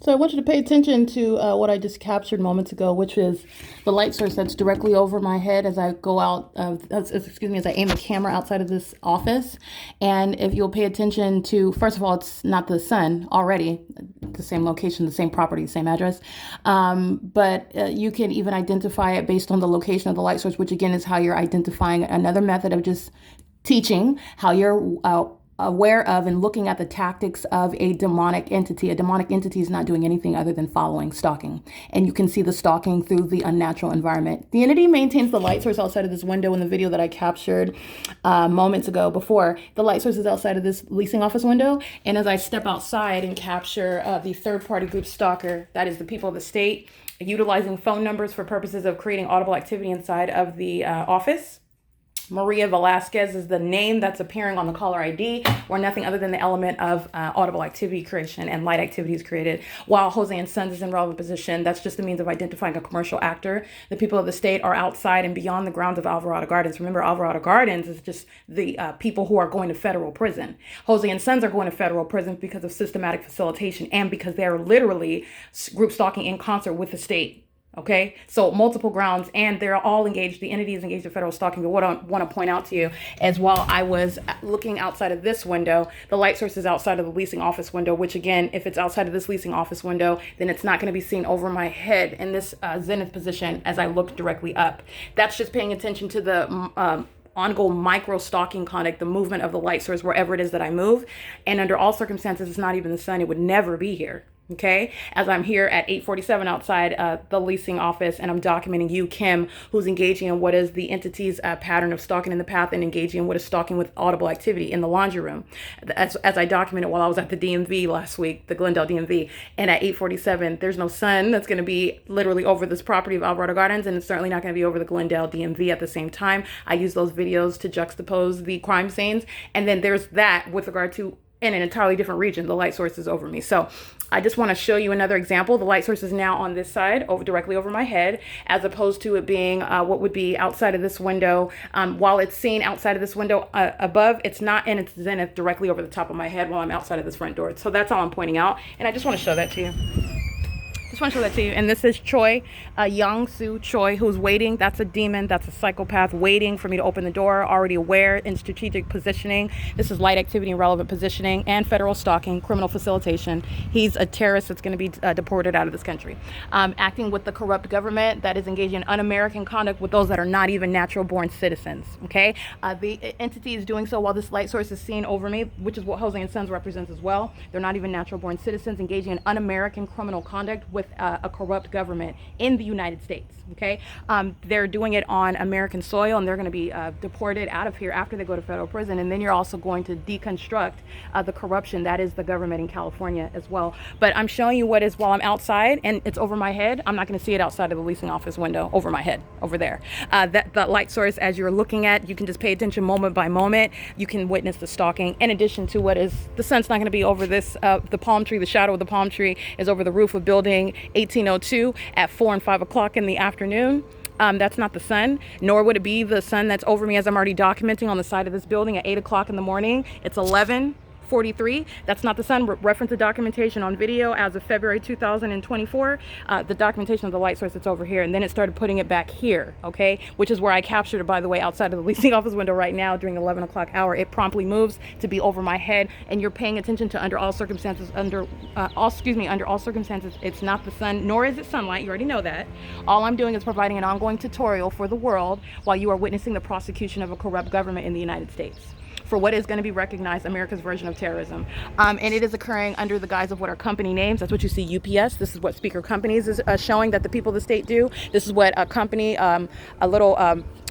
So I want you to pay attention to what I just captured moments ago, which is the light source that's directly over my head as I go out, as I aim the camera outside of this office. And if you'll pay attention to, first of all, it's not the sun already, the same location, the same property, the same address. But you can even identify it based on the location of the light source, which again is how you're identifying another method of just teaching how you're aware of and looking at the tactics of a demonic entity. A demonic entity is not doing anything other than following, stalking. And you can see the stalking through the unnatural environment. The entity maintains the light source outside of this window in the video that I captured moments ago before. The light source is outside of this leasing office window. And as I step outside and capture the third-party group stalker, that is the people of the state, utilizing phone numbers for purposes of creating audible activity inside of the office. Maria Velasquez is the name that's appearing on the caller ID, or nothing other than the element of audible activity creation and light activities created. While Jose and Sons is in relevant position, that's just a means of identifying a commercial actor. The people of the state are outside and beyond the grounds of Alvarado Gardens. Remember, Alvarado Gardens is just the people who are going to federal prison. Jose and Sons are going to federal prison because of systematic facilitation and because they are literally group stalking in concert with the state. Okay, so multiple grounds, and they're all engaged. The entity is engaged in federal stalking. But what I want to point out to you is while I was looking outside of this window, the light source is outside of the leasing office window, which again, if it's outside of this leasing office window, then it's not going to be seen over my head in this zenith position as I look directly up. That's just paying attention to the ongoing micro stalking conduct, the movement of the light source wherever it is that I move. And under all circumstances, it's not even the sun. It would never be here. Okay, as I'm here at 8:47 outside the leasing office, and I'm documenting you, Kim, who's engaging in what is the entity's pattern of stalking in the path and engaging in what is stalking with audible activity in the laundry room. As I documented while I was at the DMV last week, the Glendale DMV, and at 8:47, there's no sun that's going to be literally over this property of Alvarado Gardens, and it's certainly not going to be over the Glendale DMV at the same time. I use those videos to juxtapose the crime scenes, and then there's that with regard to in an entirely different region, the light source is over me. So I just want to show you another example. The light source is now on this side, directly over my head, as opposed to it being what would be outside of this window. While it's seen outside of this window above, it's not in its zenith directly over the top of my head while I'm outside of this front door. So that's all I'm pointing out. And I just want to show that to you. Just want to show that to you. And this is Choi, Young Soo Choi, who's waiting. That's a demon. That's a psychopath waiting for me to open the door, already aware in strategic positioning. This is light activity and relevant positioning and federal stalking, criminal facilitation. He's a terrorist that's going to be deported out of this country. Acting with the corrupt government that is engaging in un-American conduct with those that are not even natural-born citizens. Okay, the entity is doing so while this light source is seen over me, which is what Jose and Sons represents as well. They're not even natural-born citizens engaging in un-American criminal conduct with a corrupt government in the United States. Okay, they're doing it on American soil, and they're going to be deported out of here after they go to federal prison. And then you're also going to deconstruct the corruption that is the government in California as well. But I'm showing you what is while I'm outside and it's over my head. I'm not going to see it outside of the leasing office window over my head over there. That light source, as you're looking at, you can just pay attention moment by moment. You can witness the stalking in addition to what is the sun's not going to be over this the palm tree. The shadow of the palm tree is over the roof of building 1802 at 4 and 5 o'clock in the afternoon. That's not the sun, nor would it be the sun that's over me as I'm already documenting on the side of this building at 8 o'clock in the morning. It's 11:43. That's not the sun. Reference the documentation on video as of February 2024. The documentation of the light source that's over here, and then it started putting it back here, okay, which is where I captured it, by the way, outside of the leasing office window right now during the 11 o'clock hour. It promptly moves to be over my head, and you're paying attention to under all circumstances, under all circumstances, it's not the sun, nor is it sunlight. You already know that. All I'm doing is providing an ongoing tutorial for the world while you are witnessing the prosecution of a corrupt government in the United States for what is going to be recognized America's version of terrorism. And it is occurring under the guise of what are company names. That's what you see, UPS. This is what Speaker Companies is showing that the people of the state do. This is what a company, a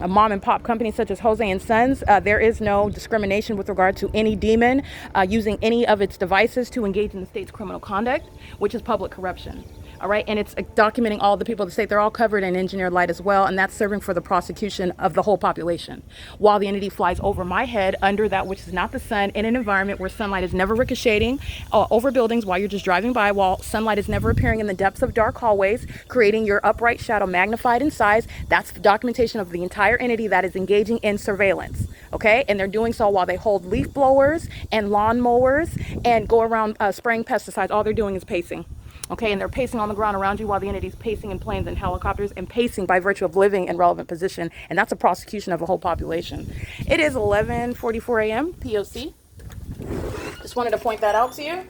mom and pop company such as Jose and Sons, there is no discrimination with regard to any demon using any of its devices to engage in the state's criminal conduct, which is public corruption. All right, and it's documenting all the people of the state. They're all covered in engineered light as well, and that's serving for the prosecution of the whole population. While the entity flies over my head, under that which is not the sun, in an environment where sunlight is never ricocheting over buildings while you're just driving by, while sunlight is never appearing in the depths of dark hallways, creating your upright shadow magnified in size. That's the documentation of the entire entity that is engaging in surveillance. Okay, and they're doing so while they hold leaf blowers and lawn mowers and go around spraying pesticides. All they're doing is pacing. Okay, and they're pacing on the ground around you while the entity's pacing in planes and helicopters and pacing by virtue of living in relevant position, and that's a prosecution of a whole population. It is 11:44 a.m. P.O.C. Just wanted to point that out to you.